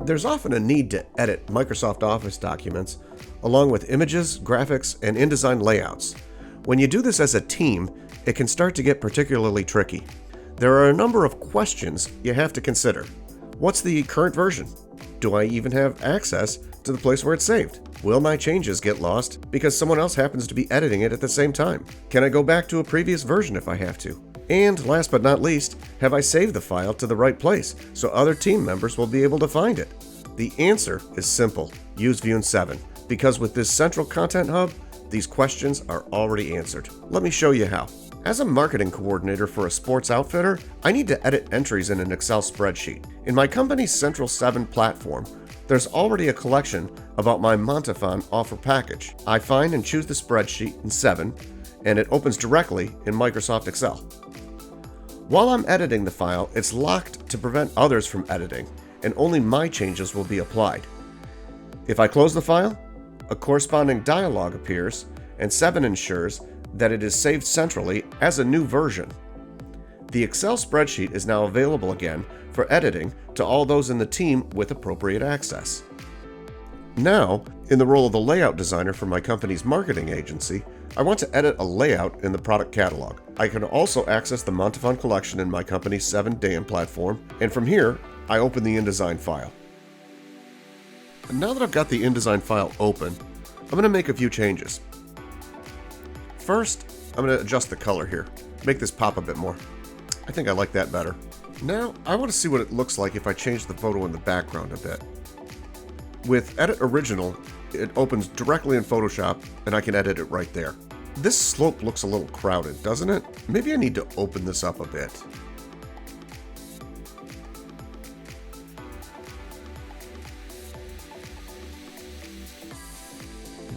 There's often a need to edit Microsoft Office documents along with images, graphics, and InDesign layouts. When you do this as a team, it can start to get particularly tricky. There are a number of questions you have to consider. What's the current version? Do I even have access to the place where it's saved? Will my changes get lost because someone else happens to be editing it at the same time? Can I go back to a previous version if I have to? And last but not least, have I saved the file to the right place so other team members will be able to find it? The answer is simple. Use vjoon 7, because with this central content hub, these questions are already answered. Let me show you how. As a marketing coordinator for a sports outfitter, I need to edit entries in an Excel spreadsheet. In my company's Central 7 platform, there's already a collection about my Montafon offer package. I find and choose the spreadsheet in 7, and it opens directly in Microsoft Excel. While I'm editing the file, it's locked to prevent others from editing, and only my changes will be applied. If I close the file, a corresponding dialog appears, and 7 ensures that it is saved centrally as a new version. The Excel spreadsheet is now available again for editing to all those in the team with appropriate access. Now, in the role of the layout designer for my company's marketing agency, I want to edit a layout in the product catalog. I can also access the Montafon collection in my company's 7-DAN platform, and from here, I open the InDesign file. And now that I've got the InDesign file open, I'm going to make a few changes. First, I'm going to adjust the color here, make this pop a bit more. I think I like that better. Now, I want to see what it looks like if I change the photo in the background a bit. With Edit Original, it opens directly in Photoshop, and I can edit it right there. This slope looks a little crowded, doesn't it? Maybe I need to open this up a bit.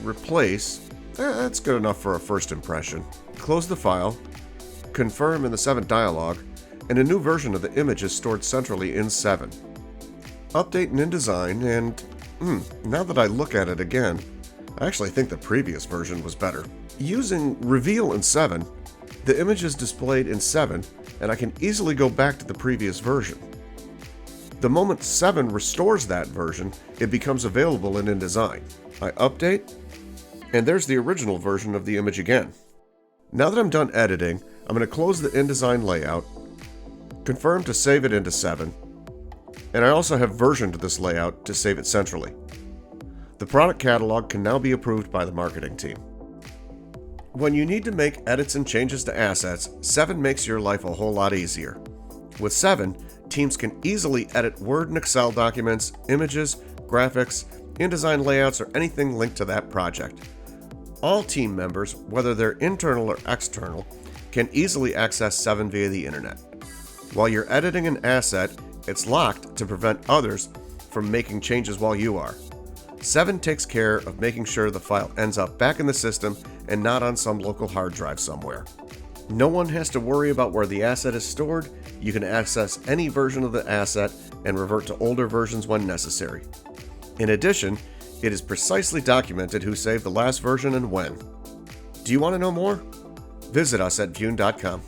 Replace. That's good enough for a first impression. Close the file, confirm in the 7 dialog, and a new version of the image is stored centrally in 7. Update in InDesign, and now that I look at it again, I actually think the previous version was better. Using Reveal in 7, the image is displayed in 7, and I can easily go back to the previous version. The moment 7 restores that version, it becomes available in InDesign. I update, and there's the original version of the image again. Now that I'm done editing, I'm going to close the InDesign layout, confirm to save it into 7, and I also have versioned this layout to save it centrally. The product catalog can now be approved by the marketing team. When you need to make edits and changes to assets, 7 makes your life a whole lot easier. With 7, teams can easily edit Word and Excel documents, images, graphics, InDesign layouts, or anything linked to that project. All team members, whether they're internal or external, can easily access 7 via the internet. While you're editing an asset, it's locked to prevent others from making changes while you are. 7 takes care of making sure the file ends up back in the system and not on some local hard drive somewhere. No one has to worry about where the asset is stored. You can access any version of the asset and revert to older versions when necessary. In addition, it is precisely documented who saved the last version and when. Do you want to know more? Visit us at vjoon.com.